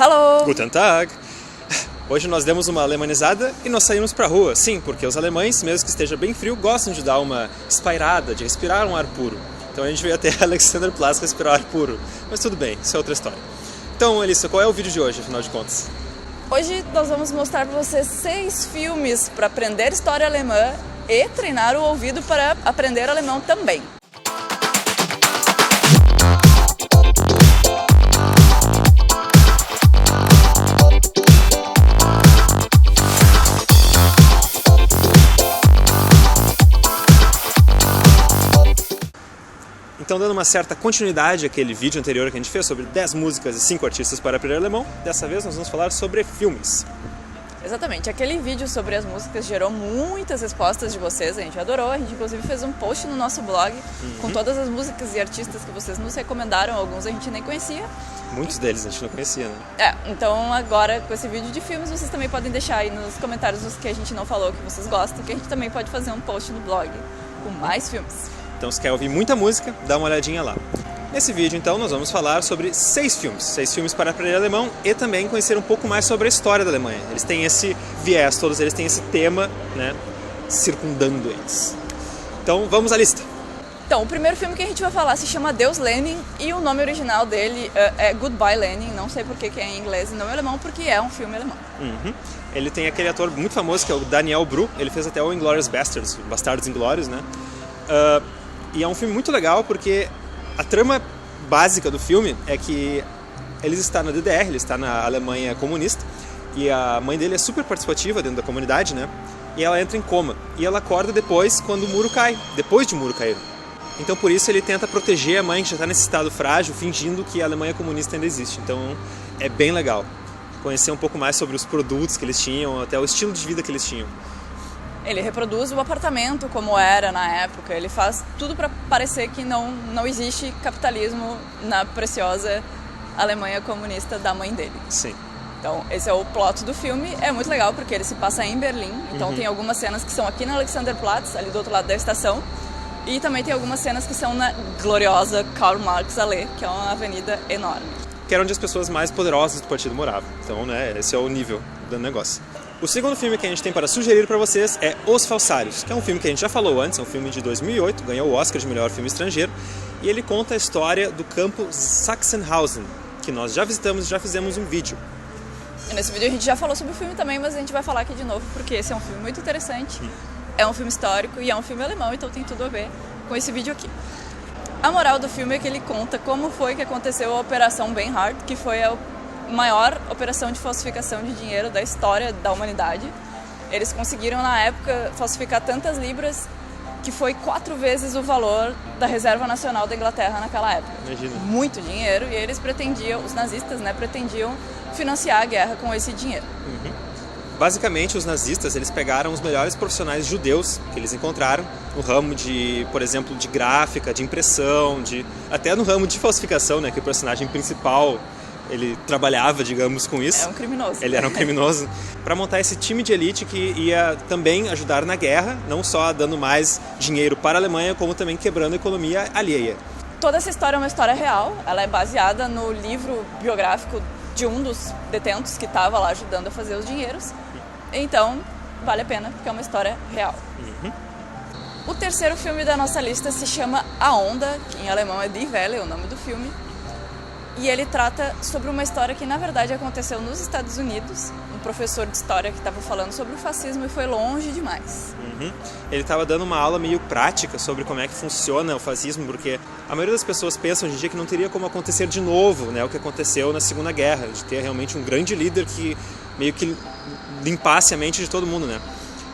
Hallo! Guten Tag! Hoje nós demos uma alemanizada e nós saímos pra rua. Sim, porque os alemães, mesmo que esteja bem frio, gostam de dar uma espairada, de respirar um ar puro. Então a gente veio até Alexanderplatz respirar ar puro. Mas tudo bem, isso é outra história. Então, Elissa, qual é o vídeo de hoje, afinal de contas? Hoje nós vamos mostrar para vocês 6 filmes para aprender história alemã e treinar o ouvido para aprender alemão também. Então, dando uma certa continuidade àquele vídeo anterior que a gente fez sobre 10 músicas e 5 artistas para aprender alemão, dessa vez nós vamos falar sobre filmes. Exatamente, aquele vídeo sobre as músicas gerou muitas respostas de vocês, a gente adorou, a gente inclusive fez um post no nosso blog com todas as músicas e artistas que vocês nos recomendaram, alguns a gente nem conhecia. Muitos deles a gente não conhecia, né? Então agora com esse vídeo de filmes vocês também podem deixar aí nos comentários os que a gente não falou que vocês gostam, que a gente também pode fazer um post no blog com mais filmes. Então, se quer ouvir muita música, dá uma olhadinha lá. Nesse vídeo, então, nós vamos falar sobre 6 filmes. 6 filmes para aprender alemão e também conhecer um pouco mais sobre a história da Alemanha. Eles têm esse viés, todos eles têm esse tema, né, circundando eles. Então, vamos à lista. Então, o primeiro filme que a gente vai falar se chama Deus Lenin e o nome original dele é Goodbye Lenin. Não sei por que é em inglês e não em alemão, porque é um filme alemão. Ele tem aquele ator muito famoso que é o Daniel Bru. Ele fez até o Inglourious Basterds, Bastardos Inglórios, né? E é um filme muito legal porque a trama básica do filme é que ele está na DDR, ele está na Alemanha comunista, e a mãe dele é super participativa dentro da comunidade, né? E ela entra em coma. E ela acorda depois quando o muro cai, depois de o muro cair. Então por isso ele tenta proteger a mãe que já está nesse estado frágil, fingindo que a Alemanha comunista ainda existe. Então é bem legal conhecer um pouco mais sobre os produtos que eles tinham, até o estilo de vida que eles tinham. Ele reproduz o apartamento como era na época, ele faz tudo para parecer que não existe capitalismo na preciosa Alemanha comunista da mãe dele. Sim. Então esse é o plot do filme, é muito legal porque ele se passa em Berlim, então tem algumas cenas que são aqui na Alexanderplatz, ali do outro lado da estação, e também tem algumas cenas que são na gloriosa Karl Marx Allee, que é uma avenida enorme. Que era onde as pessoas mais poderosas do partido moravam, então né, esse é o nível do negócio. O segundo filme que a gente tem para sugerir para vocês é Os Falsários, que é um filme que a gente já falou antes, é um filme de 2008, ganhou o Oscar de melhor filme estrangeiro, e ele conta a história do campo Sachsenhausen, que nós já visitamos e já fizemos um vídeo. E nesse vídeo a gente já falou sobre o filme também, mas a gente vai falar aqui de novo, porque esse é um filme muito interessante, é um filme histórico e é um filme alemão, então tem tudo a ver com esse vídeo aqui. A moral do filme é que ele conta como foi que aconteceu a Operação Bernhard, que foi a maior operação de falsificação de dinheiro da história da humanidade. Eles conseguiram na época falsificar tantas libras que foi 4 vezes o valor da Reserva Nacional da Inglaterra naquela época. Imagina. Muito dinheiro, e eles pretendiam, os nazistas, né, pretendiam financiar a guerra com esse dinheiro. Basicamente, os nazistas eles pegaram os melhores profissionais judeus que eles encontraram no ramo de, por exemplo, de gráfica, de impressão, até no ramo de falsificação, né, que o personagem principal ele trabalhava, digamos, com isso. É um criminoso. Ele era um criminoso. Para montar esse time de elite que ia também ajudar na guerra, não só dando mais dinheiro para a Alemanha, como também quebrando a economia alheia. Toda essa história é uma história real. Ela é baseada no livro biográfico de um dos detentos que estava lá ajudando a fazer os dinheiros. Então, vale a pena, porque é uma história real. O terceiro filme da nossa lista se chama A Onda, que em alemão é Die Welle, é o nome do filme. E ele trata sobre uma história que, na verdade, aconteceu nos Estados Unidos. Um professor de história que estava falando sobre o fascismo e foi longe demais. Ele estava dando uma aula meio prática sobre como é que funciona o fascismo, porque a maioria das pessoas pensam hoje em dia que não teria como acontecer de novo, né, o que aconteceu na Segunda Guerra, de ter realmente um grande líder que meio que limpasse a mente de todo mundo, né?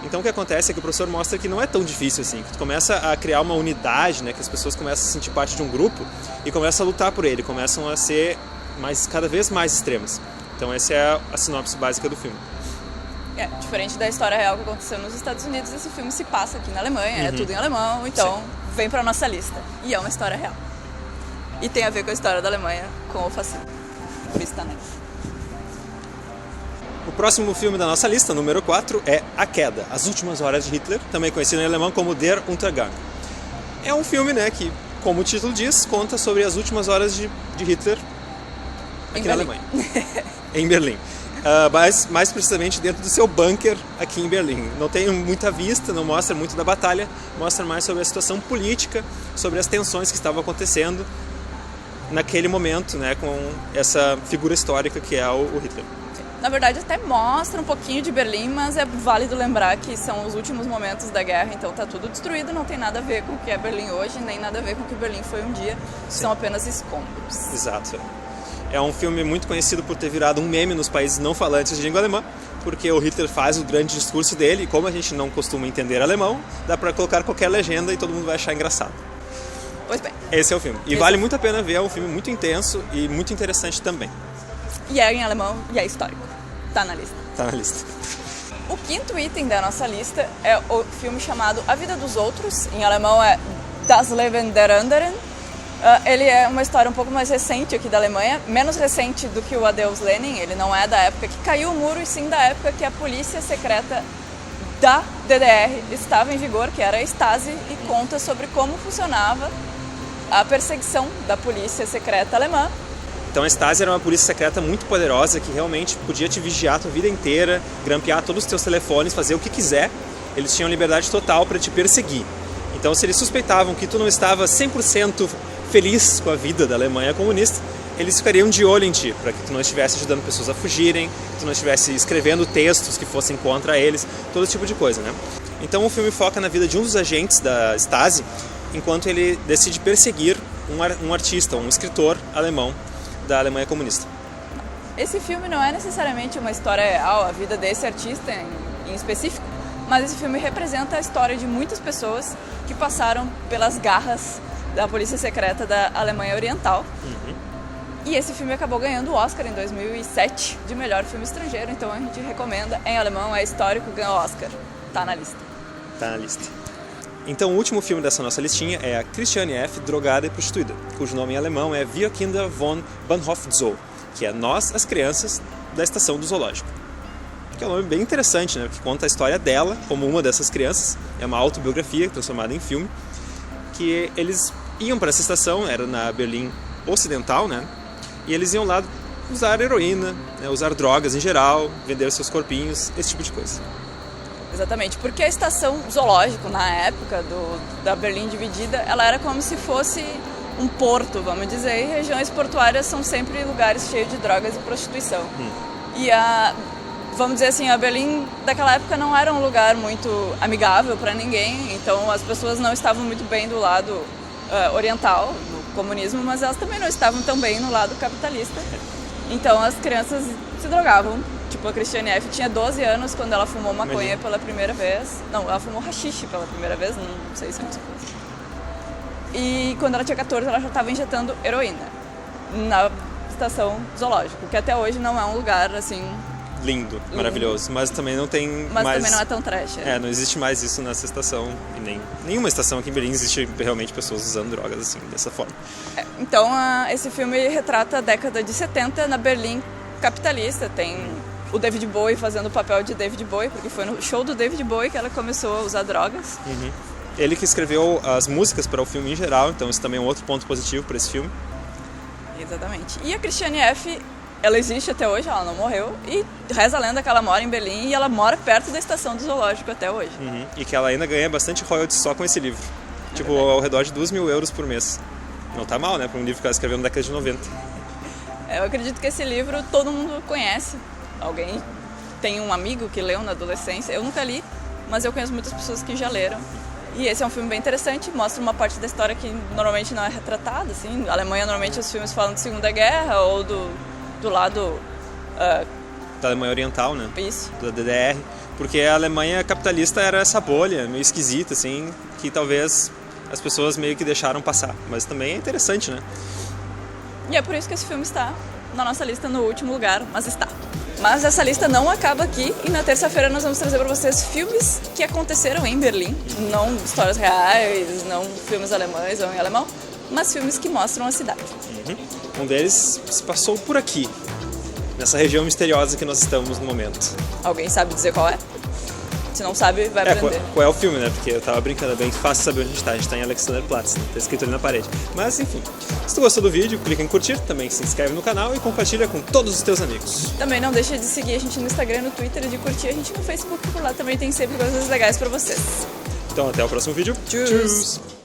Então o que acontece é que o professor mostra que não é tão difícil assim, que tu começa a criar uma unidade, né, que as pessoas começam a se sentir parte de um grupo e começam a lutar por ele, começam a ser cada vez mais extremas. Então essa é a sinopse básica do filme. Diferente da história real que aconteceu nos Estados Unidos, esse filme se passa aqui na Alemanha, é tudo em alemão, então vem pra nossa lista. E é uma história real. E tem a ver com a história da Alemanha, com o fascismo. Por isso tá nessa. O próximo filme da nossa lista, número 4, é A Queda, As Últimas Horas de Hitler, também conhecido em alemão como Der Untergang. É um filme, né, que, como o título diz, conta sobre as últimas horas de Hitler aqui na Alemanha. em Berlim. Mais precisamente dentro do seu bunker aqui em Berlim. Não tem muita vista, não mostra muito da batalha, mostra mais sobre a situação política, sobre as tensões que estavam acontecendo naquele momento, né, com essa figura histórica que é o Hitler. Na verdade, até mostra um pouquinho de Berlim, mas é válido lembrar que são os últimos momentos da guerra, então tá tudo destruído, não tem nada a ver com o que é Berlim hoje, nem nada a ver com o que Berlim foi um dia, são apenas escombros. Exato. É um filme muito conhecido por ter virado um meme nos países não falantes de língua alemã, porque o Hitler faz o grande discurso dele, e como a gente não costuma entender alemão, dá pra colocar qualquer legenda e todo mundo vai achar engraçado. Pois bem. Esse é o filme. E vale muito a pena ver, é um filme muito intenso e muito interessante também. E é em alemão e é histórico. Tá na lista. Tá na lista. O quinto item da nossa lista é o filme chamado A Vida dos Outros. Em alemão é Das Leben der Anderen. Ele é uma história um pouco mais recente aqui da Alemanha, menos recente do que o Adeus Lenin. Ele não é da época que caiu o muro, e sim da época que a polícia secreta da DDR estava em vigor, que era a Stasi, e conta sobre como funcionava a perseguição da polícia secreta alemã. Então a Stasi era uma polícia secreta muito poderosa que realmente podia te vigiar a tua vida inteira, grampear todos os teus telefones, fazer o que quiser. Eles tinham liberdade total para te perseguir. Então se eles suspeitavam que tu não estava 100% feliz com a vida da Alemanha comunista, eles ficariam de olho em ti, para que tu não estivesse ajudando pessoas a fugirem, que tu não estivesse escrevendo textos que fossem contra eles, todo esse tipo de coisa, né? Então o filme foca na vida de um dos agentes da Stasi, enquanto ele decide perseguir um artista, um escritor alemão da Alemanha comunista. Esse filme não é necessariamente uma história real, a vida desse artista em específico, mas esse filme representa a história de muitas pessoas que passaram pelas garras da polícia secreta da Alemanha Oriental. E esse filme acabou ganhando o Oscar em 2007 de melhor filme estrangeiro, então a gente recomenda. Em alemão é histórico, ganhou o Oscar. Tá na lista. Tá na lista. Então o último filme dessa nossa listinha é a Christiane F., Drogada e Prostituída, cujo nome em alemão é Wir Kinder von Bahnhof Zoo, que é Nós, as Crianças, da Estação do Zoológico. Que é um nome bem interessante, né? Que conta a história dela, como uma dessas crianças. É uma autobiografia transformada em filme. Que eles iam para essa estação, era na Berlim Ocidental, né? E eles iam lá usar heroína, né? Usar drogas em geral, vender seus corpinhos, esse tipo de coisa. Exatamente, porque a estação zoológico, na época da Berlim dividida, ela era como se fosse um porto, vamos dizer, e regiões portuárias são sempre lugares cheios de drogas e prostituição. E vamos dizer assim, a Berlim daquela época não era um lugar muito amigável para ninguém, então as pessoas não estavam muito bem do lado oriental, do comunismo, mas elas também não estavam tão bem no lado capitalista. Então as crianças se drogavam. Tipo, a Christiane F. tinha 12 anos quando ela fumou maconha pela primeira vez. Não, ela fumou haxixe pela primeira vez, não sei se é isso. E quando ela tinha 14, ela já estava injetando heroína na estação zoológico, que até hoje não é um lugar, assim... Lindo, maravilhoso, mas também não tem mas mais... também não é tão trash. Não existe mais isso nessa estação, e nenhuma estação aqui em Berlim existe realmente pessoas usando drogas assim, dessa forma. Então, esse filme retrata a década de 70 na Berlim capitalista. Tem o David Bowie fazendo o papel de David Bowie, porque foi no show do David Bowie que ela começou a usar drogas. Ele que escreveu as músicas para o filme em geral, então isso também é um outro ponto positivo para esse filme. Exatamente. E a Christiane F., ela existe até hoje, ela não morreu, e reza a lenda que ela mora em Berlim e ela mora perto da estação do zoológico até hoje. E que ela ainda ganha bastante royalties só com esse livro. Tipo, ao redor de 2.000 euros por mês. Não tá mal, né, para um livro que ela escreveu na década de 90. Eu acredito que esse livro todo mundo conhece. Alguém tem um amigo que leu na adolescência. Eu nunca li, mas eu conheço muitas pessoas que já leram. E esse é um filme bem interessante, mostra uma parte da história que normalmente não é retratada, assim. Na Alemanha, normalmente, os filmes falam de Segunda Guerra ou do lado... da Alemanha Oriental, né? Isso. Da DDR. Porque a Alemanha capitalista era essa bolha meio esquisita, assim, que talvez as pessoas meio que deixaram passar. Mas também é interessante, né? E é por isso que esse filme está na nossa lista no último lugar, mas está. Mas essa lista não acaba aqui, e na terça-feira nós vamos trazer para vocês filmes que aconteceram em Berlim, não histórias reais, não filmes alemães ou em alemão, mas filmes que mostram a cidade. Um deles se passou por aqui, nessa região misteriosa que nós estamos no momento. Alguém sabe dizer qual é? Se não sabe, vai aprender. Qual é o filme, né? Porque eu tava brincando, é bem fácil saber onde a gente tá em Alexanderplatz, né? Tá escrito ali na parede. Mas enfim, se tu gostou do vídeo, clica em curtir, também se inscreve no canal e compartilha com todos os teus amigos. Também não deixa de seguir a gente no Instagram, no Twitter e de curtir a gente no Facebook, por lá também tem sempre coisas legais pra vocês. Então até o próximo vídeo. Tchus!